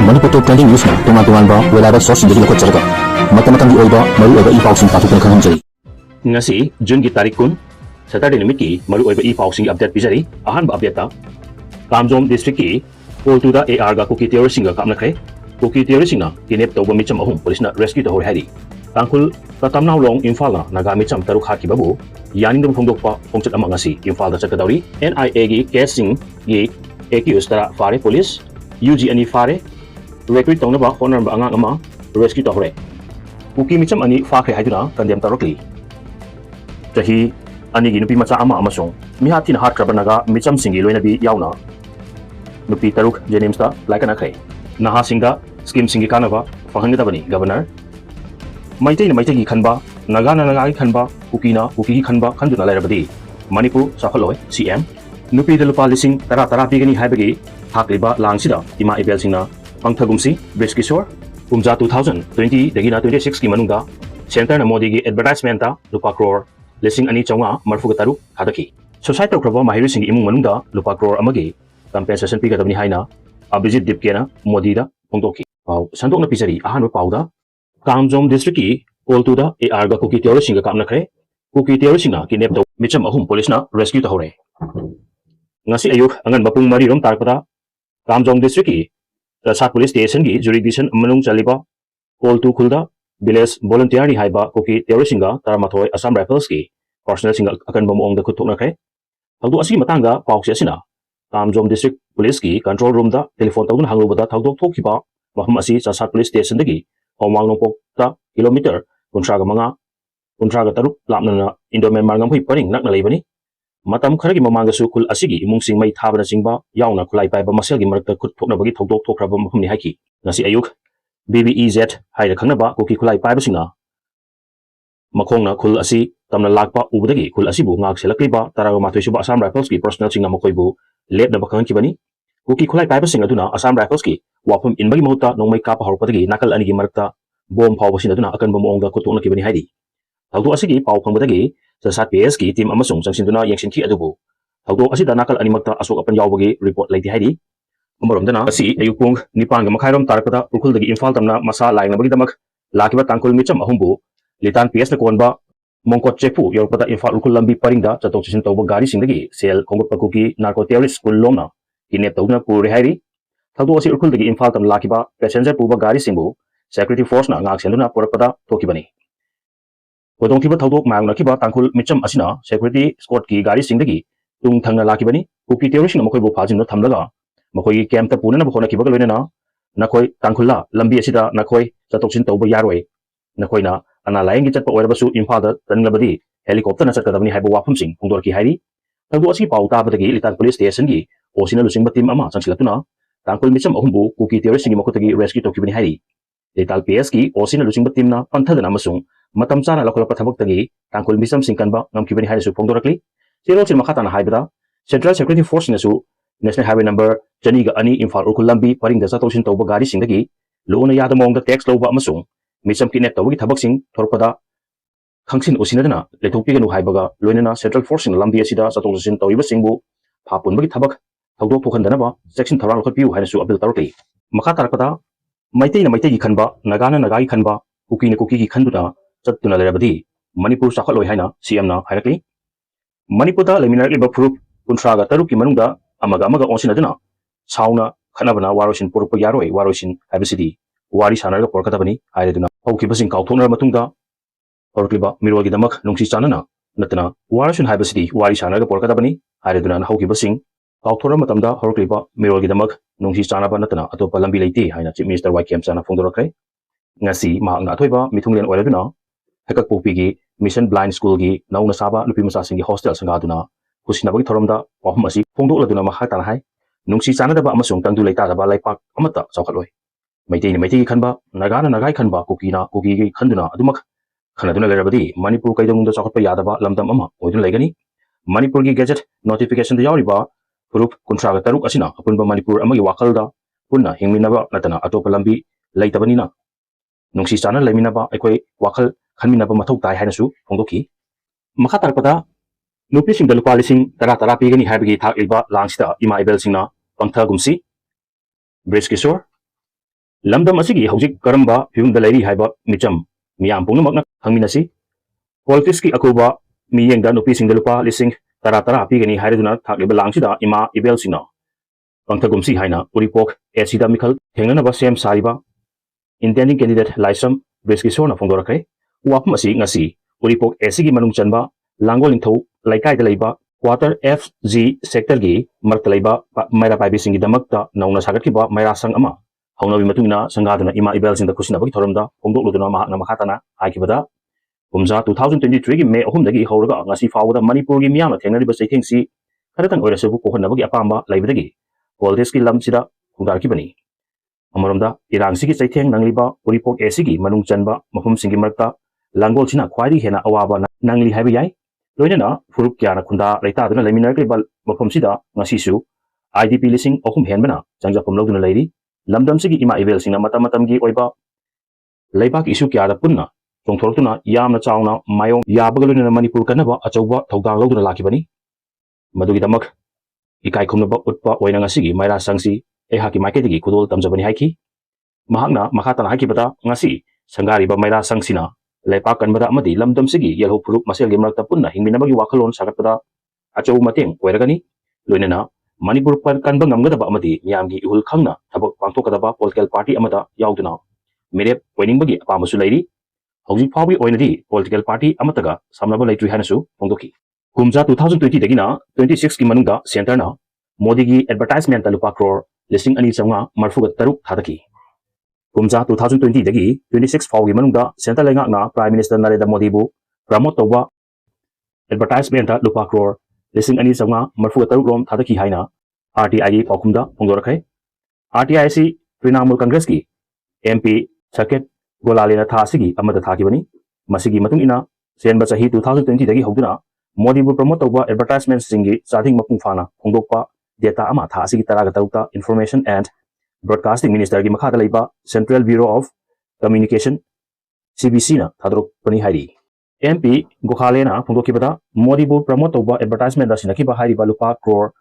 Manipur Top Trending News na tungan ba reliable source hindi ko charga. Matamatang oiba maru oiba ipaw sing patukang khangam jari. Ngasi June ki tarik kun Saturday nimit ki maru oiba ipaw sing update bijari ahan ba update ta Kamjom district ki Poltu da AR ga kuki theory singa kapna kre kuki theory singa kinep to micham ahum police na rescue to hor hari tangkul katamnaw long Imphal na naga micham taruk hat ki babu yaning dum phongdok pa phongchat ama ngasi Imphal da chakadauri NIA gi casing gi Eigi2 tara fare police UG ani fare recruit tong na ba honor ba angang ama rescue to hore kuki micham ani fakre haiduna kandem tarokli jahi ani gi nupi macha ama amasong mihatin hat krabanaga micham singi loina bi yauna nupi taruk James ta laikana khay naha singda scheme singi kanaba fahangda bani governor maitei gi khanba naga gi khanba kuki gi khanba khanduna lairabadi Manipur sakhaloi CM nupi de lupa lising tara pigani haibagi hakliba langsida ima ebel singna pangthagumsi Briskishore kumja 2020 dagina 26 ki manungda center na modi gi advertisement ta lupa crore lising ani chonga marfu taru hadaki society krabo mahiri sing imung manungda lupa crore amagi compensation piga dabni haina abijit dipkena modi da pongtoki pau sandok na pisari ahan pauda Kamjom district ki Poltu da AR ga kuki theory singa kamna kre kuki theory singa kinep to micham ahum police na rescue ta hore ngasi ayuk angan bapung mari rom tarpada Kamjom district ki Sat police station gi jurisdiction manung chaliba Poltu khulda village volunteer ni haiba kuki theory singa taramathoi Assam Rifles ki personal singa akan bomong da khutok na kre hagdu asi matanga pauksi asina Kamjom district police ki control room da telephone tawun hanglubada thawdok thokiba mahum asi Sat police station dagi Omwang nongpok ta kilometer kuntraga manga kuntraga taruk lapna Indomen margam hui paring nakna leibani matam kharagi mamanga su kul asigi imung sing mai thabana singba yauna khulai pai ba masel gi marakta khut thokna bagi thokdok thokraba mahum ni haiki ngasi ayuk BBEZ haida khangnaba kuki khulai pai ba singna makhongna khul asi tamna lakpa ubudagi khul asibu ngak selakliba taraga mathoi suba Assam Rifles ki personal singa makoibu lep na bakang kibani kuki khulai pai ba singa duna Assam Rifles ki wafum inbagi mahuta nongmai kapa horpadagi nakal anigi marakta bom phawba sina duna akan bom ongda khutokna kibani haidi thawdo asigi pau phangbadagi Sat PS ki team amasung sangsinduna yengsinki adubu thawdo asida nakal animakta asok apan yawbagi report laiti haidi amaramdana asi ayupung nipanga makhairom tarpada urkuldagi Imphal tamna masa laingnabagi damak lakiba tangkul micham ahumbu litan PS na konba mongkot chepu yorpada Imphal urkul lambi paringda chatok chisin tawba gari singdagi sel kongot pakuki narco terrorist kul lomna kinep tawna puri hairi thawdo asi urkuldagi Imphal tam lakiba passenger puba gari singbu security force na ngak seluna porakpada thokibani Kodong kiba thawdok maangna kiba tangkul micham asina security squad ki gari singdagi tung thangna lakibani kuki terrorist na makoi bo phajin no thamlaga makoi camp ta punana bkhona kiba ga loina nakoi tangkulla lambi asida nakoi chatoksin tawba yaroi nakoi na ana laing gi chatpa oirabasu Imphal da tanglabadi helicopter na chatkadabni haiba wafum sing pungdor ki hairi thawdo asi pauta badagi litan police station gi osina lusingba team ama changsilatuna tangkul micham ahumbu kuki terrorist ngi makotagi rescue tokibani hairi lital PS ki osina lusingba team na panthadana amasung matam chana lakolapa thabak tangkul misam singkanba ngamkibani haisu phongdorakli sero chin makhatana haibada central security force nasu national highway number jani ga ani Imphal urkul lambi paring da chatoshin tawba gari singdagi loona yada mongda tax loba amasung misam kinep tawgi thabak sing thorpada khangsin usinadana lethokpiganu haibaga loinana central force lambi asida chatoshin tawiba singbu phapunbagi thabak thawdok thokhandana ba section tharang lokpiu hainasu appeal tarokli makha tarakpada maitei gi khanba naga gi khanba kuki gi khanduna chattuna lerabadi Manipur sakhaloi haina CM na hairakli Manipur da leminarli ba phurup kuntraga taruki manungda amaga onsinaduna sauna khanabana warosin purukpa yaroi warosin habisidi wari sanarga porkadabani haiduna hokibasing kauthonara matungda porkliba mirolgi damak nungsi chanana natana warosin habisidi wari sanarga porkadabani haiduna hokibasing kauthora matamda horkliba mirolgi damak nungsi chanaba natana atopa lambi leiti haina chief minister YKM chana phongdorakre ngasi mahakna athoiba mithunglen oiraduna hekak popigi mission blind school gi nauna saba lupi masa singi hostel sangaduna kusinabagi thoromda wahum asi phongdokladuna mahatan hai nungsi chanadaba amasung tangdu leita daba Leipak amata chawkhatloi maitei gi khanba nagai khanba kuki gi khanduna adumak khanaduna lerabadi Manipur kaidongda chawkhatpa yadaba lamdam ama oidun legani Manipur gi gazette notification da yawriba purup kuntraga taruk asina apunba Manipur amagi wakalda punna hingminaba natana atopa lambi leitabanina nungsi chana leminaba aikoi wakal khanminaba mathau tai hainasu phongdoki makha tarpada nupi sing dalupa lising tara pigani haibagi thak ilba langsida ima ebel singna pangthagumsi Briskishore lamdam asigi hojik karamba fiumda leiri haiba micham miyam pungnamakna hangminasi politics ki akuba miyengda nupi singda lupa lising tara pigani hairaduna thagliba langsida ima ibel sina pangthagumsi haina uripok esida mikhal thengnanaba sem sariba intending candidate laisam beskisona phongdorakre wapum asi ngasi uripok esigi manung chanba langol inthau laikai da leiba quarter FG sector gi marta leiba maira paibi singi damakta nauna sagatkiba maira sang ama haunabi matungna sangaduna ima ibel sinda kusina bagi thoramda phongdokluduna mahakna makhatana haikibada kumza 2023 gi May 3 dagi hawraga ngasi fawda Manipur gi miyamna thengnariba saithengsi kharatang oirasabu kohanabagi apamba laibadagi politics ki lamsida khungdarkibani amaromda irangsi ki saitheng nangliba uripok esigi manung chanba mafum singi marta langol china khwaidi hena awaba nangli haiba yai loinana furup kyana khunda leita duna leminarkliba mafum sida ngasi su IDP lising okum henbana changjapum logduna leiri lamdam sigi ima evel singa matam gi oiba leipak isu kyada punna chongthortuna yamna chawna mayong yabagaluna Manipur kanaba achauba thogdang logduna lakibani madugi damak ikai khumnaba utpa oina ngasigi maira sangsi ehaki marketigi kudol tamjabani haiki mahakna makhatana hakibata ngasi sangariba maira sangsina leipak kanbada amadi lamdam sigi yelho phuluk masel gemrakta punna hingminabagi wakhalon sagatpada achau mateng oiragani loinana Manipur kanba ngamgadaba amadi miyamgi ihul khangna thabak pangthokadaba political party amada yauduna merep oiningbagi apamasu leiri hojik fawi oinadi political party amataga samnaba leitri hanasu phongdoki kumja 2020 dagina 26 ki manungda center na modi gi advertisement talupa crore listing ani changa marfuga taruk thadaki kumja 2020 dagi 26 fawi manungda center lenga na prime minister Narendra Modi bu promote toba advertisement talupa crore listing ani changa marfuga taruk rom thadaki haina RTI gi pakumda phongdorakhe RTI si Trinamool Congress ki MP Circuit Golalena Thasigi amada thakibani masigi matung ina senba chahi 2020 dagi hogduna Modi bu promote toba advertisement singi chathing mapung fana phongdokpa data ama thasigi taraga tarukta information and broadcasting minister gi makhada leiba Central Bureau of Communication CBC na thadrok pani hairi MP Golalena phongdokibada Modi bu promote toba advertisement asina kiba hairiba lupa crore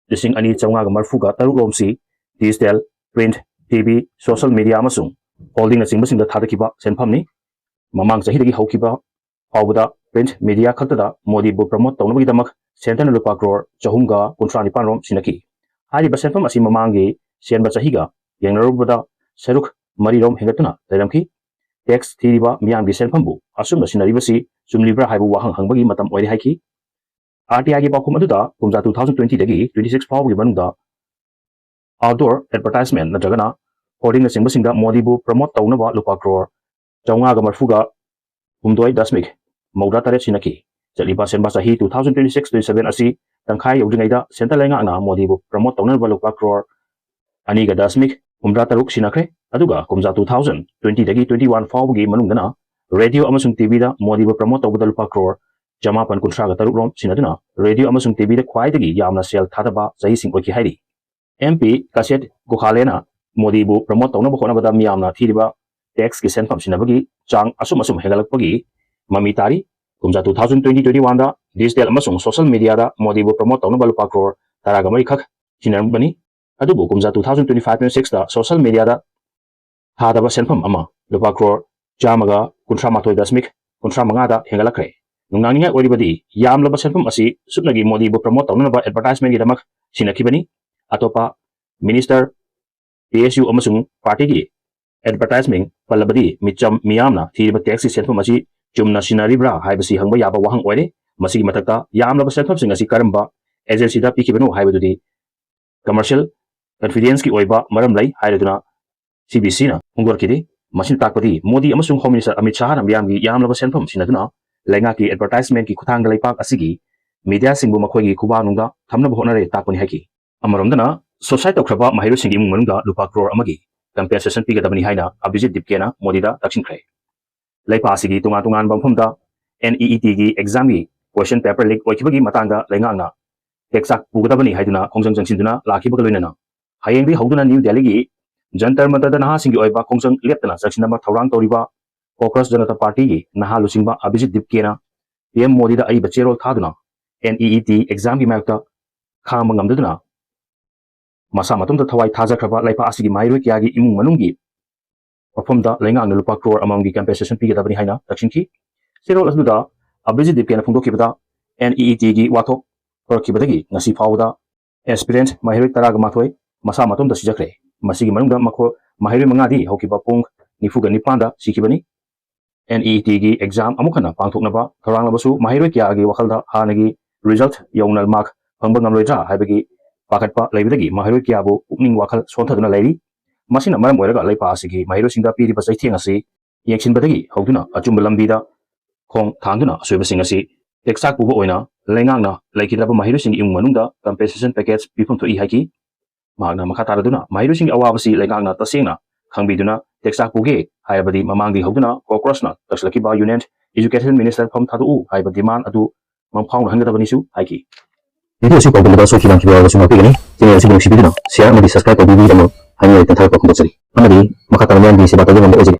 lising ani chawnga ga marfuga taruk romsi digital print TV social media amasung holding na singba thadakiba senphamni mamang chahidagi haukiba awda print media khatada Modi bu promote tawnabi damak center na lupa crore chahumga 35 rom sinaki hari ba senpham asi mamangi senba chahiga yengnarubada saruk mari rom hengatuna leramki tax thiriba miyamgi senphambu asum sinaribasi sumlibra haibu wahang hangbagi matam oiri haiki RTI gi bakum aduda kumja 2020 dagi 26 fawgi manungda outdoor advertisement natragana hoarding na singba Modi bu promote tawnaba lupa crore chawnga ga marfuga humdoi dasmik mauda tare sinaki chaliba senba sahi 2026-27 asi tangkhai yodringaida center lenga na Modi bu promote tawnaba lupa crore ani ga dasmik humda taruk sinakre aduga kumja 2020 dagi 21 fawgi manungdana radio amasung TV da Modi bu promote tawbada lupa crore jamapan kunthra ga taruk rom sinaduna radio amasung TV da khwaidagi yamna sel thadaba sahi sing oki hairi MP Kaset Gokhalena Modi bu promote tawnaba khonabada miyamna thiriba tax ki senpham sinabagi chang asum hegalakpagi mami tari kumja 2020-21 da digital amasung social media da Modi bu promote tawnaba lupa crore taraga mari khak sinarbani adubu kumja 2025-26 da social media da thadaba senpham ama lupa crore jamaga kunthra mathoi dasmik kunthra manga da hegalakre nungnangninga oribadi yamlaba senpham asi supnagi Modi bu promote tawnaba advertisement gi damak sinakibani atopa minister PSU amasung party gi advertisement palabadi micham miyamna thiriba tax senpham asi chumna sinaribra haibasi hangba yaba wahang oire masigi matakta yamlaba senpham sing asi karamba agency da pikibano haibadudi commercial confidence ki oiba maram lai hairaduna CBC na hungorkidi masin takpadi Modi amasung Home Minister Amit Shah na miyamgi yamlaba senpham sinaduna lenga ki advertisement ki khutang da Leipak asigi media singbu makhoigi kubanungda thamna bhonare takpani haiki amaromdana society okraba mahiru singi imung manungda lupa crore amagi compensation pigadabani haina Abhijit Dipkena Modi da dakshinkre Leipa asigi tungan bamphumda NEET gi exam gi question paper leak oikibagi matangda lengangna texak pugadabani haiduna khongjang jangsinduna lakhibaga loinana hayengri hauduna New Delhi gi jantar matada naha singi oiba khongjang leptana jaksinama thawrang toriba Caucus Janata Party gi naha lusingba Abhijit Dipkena PM Modi da ai bachero thaduna NEET exam gi mayakta khama ngamdaduna masa matumda thawai thajakraba Leipa asigi mairoi kyagi imung manunggi ꯃꯐꯝꯗ ꯂꯩꯉꯥꯛꯅ ꯂꯨꯄꯥ ꯀ꯭ꯔꯣꯔ ꯑꯃꯃꯝꯒꯤ compensation ꯄꯤꯒꯗꯕꯅꯤ ꯍꯥꯏꯅ ꯇꯛꯁꯤꯟꯈꯤ ꯆꯦꯔꯣꯜ ꯑꯗꯨꯗ ꯑꯕꯤꯖꯤꯗꯤꯞꯀꯦꯅ ꯐꯣꯡꯗꯣꯛꯈꯤꯕꯗ NEETꯒꯤ ꯋꯥꯊꯣꯛ ꯍꯧꯔꯛꯈꯤꯕꯗꯒꯤ ꯉꯁꯤ ꯐꯥꯎꯕꯗ ꯑꯦꯁꯄꯤꯔꯦꯟꯠ ꯃꯍꯩꯔꯣꯏ 12 ꯃꯁꯥ ꯃꯇꯣꯝꯇ ꯁꯤꯖꯈ꯭ꯔꯦ ꯃꯁꯤꯒꯤ ꯃꯅꯨꯡꯗ ꯃꯍꯩꯔꯣꯏ 5ꯗꯤ ꯍꯧꯈꯤꯕ ꯄꯨꯡ 49ꯗ ꯁꯤꯈꯤꯕꯅꯤ NEETꯒꯤ ꯑꯦꯛꯖꯥꯝ ꯑꯃꯨꯛ ꯍꯟꯅ ꯄꯥꯡꯊꯣꯛꯅꯕ ꯊꯧꯔꯥꯡꯂꯕꯁꯨ ꯃꯍꯩꯔꯣꯏ ꯀꯌꯥꯒꯤ ꯋꯥꯈꯜꯗ ꯍꯥꯟꯅꯒꯤ ꯔꯤꯖꯜꯠ ꯌꯧꯅ ꯃꯥꯔꯛ ꯐꯪꯕ ꯉꯝꯂꯣꯏꯗ꯭ꯔꯥ ꯍꯥꯏꯕꯒꯤ ꯄꯥꯈꯠꯄ ꯂꯩꯕꯗꯒꯤ ꯃꯍꯩꯔꯣꯏ ꯀꯌꯥꯕꯨ ꯄꯨꯛꯅꯤꯡ ꯋꯥꯈꯜ ꯁꯣꯟꯊꯗꯨꯅ ꯂꯩꯔꯤ ꯃꯁꯤꯅ ꯃꯔꯝ ꯑꯣꯏꯔꯒ ꯂꯩꯄꯥꯛ ꯑꯁꯤꯒꯤ ꯃꯍꯩꯔꯣꯏꯁꯤꯡꯗ ꯄꯤꯔꯤꯕ ꯆꯩꯊꯦꯡ ꯑꯁꯤ ꯌꯦꯡꯁꯤꯟꯕꯗꯒꯤ ꯍꯧꯗꯨꯅ ꯑꯆꯨꯝꯕ ꯂꯝꯕꯤꯗ ꯈꯣꯡ ꯊꯥꯡꯗꯨꯅ ꯑꯁꯣꯏꯕꯁꯤꯡ ꯑꯁꯤ ꯇꯦꯛꯆꯥꯛ ꯄꯨꯕ ꯑꯣꯏꯅ ꯂꯩꯉꯥꯛꯅ ꯂꯩꯈꯤꯗ꯭ꯔꯕ ꯃꯍꯩꯔꯣꯏꯁꯤꯡꯒꯤ ꯏꯃꯨꯡ ꯃꯅꯨꯡꯗ ꯀꯝꯄꯦꯟꯁꯦꯁꯟ ꯄꯦꯀꯦꯖ ꯄꯤꯐꯝ ꯊꯣꯛꯏ ꯍꯥꯏꯈꯤ ꯃꯍꯥꯛꯅ ꯃꯈꯥ ꯇꯥꯔꯗꯨꯅ ꯃꯍꯩꯔꯣꯏꯁꯤꯡꯒꯤ ꯑꯋꯥꯕꯁꯤ ꯂꯩꯉꯥꯛꯅ ꯇꯁꯦꯡꯅ ꯈꯪꯕꯤꯗꯨꯅ ꯇꯦꯛꯆꯥꯛ ꯄꯨꯒꯦ ꯍꯥꯏꯕꯗꯤ ꯃꯃꯥꯡꯗꯒꯤ ꯍꯧꯗꯨꯅ ꯀꯣꯀ꯭ꯔꯣꯁꯅ ꯇꯛꯁꯤꯜꯂꯛꯈꯤꯕ ꯌꯨꯅꯤꯌꯟ ꯑꯦꯖꯨꯀꯦꯁꯟ ꯃꯤꯅꯤꯁꯇꯔ ꯐꯝ ꯊꯥꯗꯣꯛꯎ ꯍꯥꯏꯕ ꯗꯤꯃꯥꯟ ꯑꯗꯨ ꯃꯪꯐꯥꯎꯅꯍꯟꯒꯗꯕꯅꯤꯁꯨ ꯍꯥꯏꯈꯤ ꯚꯤꯗꯤꯑꯣ ꯑꯁꯤ ꯄꯥꯎꯗꯝꯕꯗ ꯁꯣꯏꯈꯤꯕ ꯌꯥꯎꯔꯕꯁꯨ ꯉꯥꯛꯄꯤꯒꯅꯤ ꯆꯦꯅꯦꯜ ꯑꯁꯤꯕꯨ ꯅꯨꯡꯁꯤꯕꯤꯗꯨꯅ ꯁꯦꯌꯔ ꯑꯃꯗꯤ ꯁꯕꯁꯀ꯭ꯔꯥꯏꯕ ꯇꯧꯕꯤꯕꯒꯤꯗꯃꯛ ꯍꯥꯏꯅꯤꯡꯉꯥꯏ ꯇꯦꯟꯊꯥꯔꯛꯄ ꯐꯣꯡꯗꯣꯛꯆꯔꯤ ꯑꯃꯗꯤ ꯃꯈꯥ ꯇꯥꯅ ꯃꯌꯥꯝꯒꯤ ꯁꯦꯕꯥ ꯇꯧꯕ ꯉꯝꯕ ꯑꯣꯏꯖꯒꯦ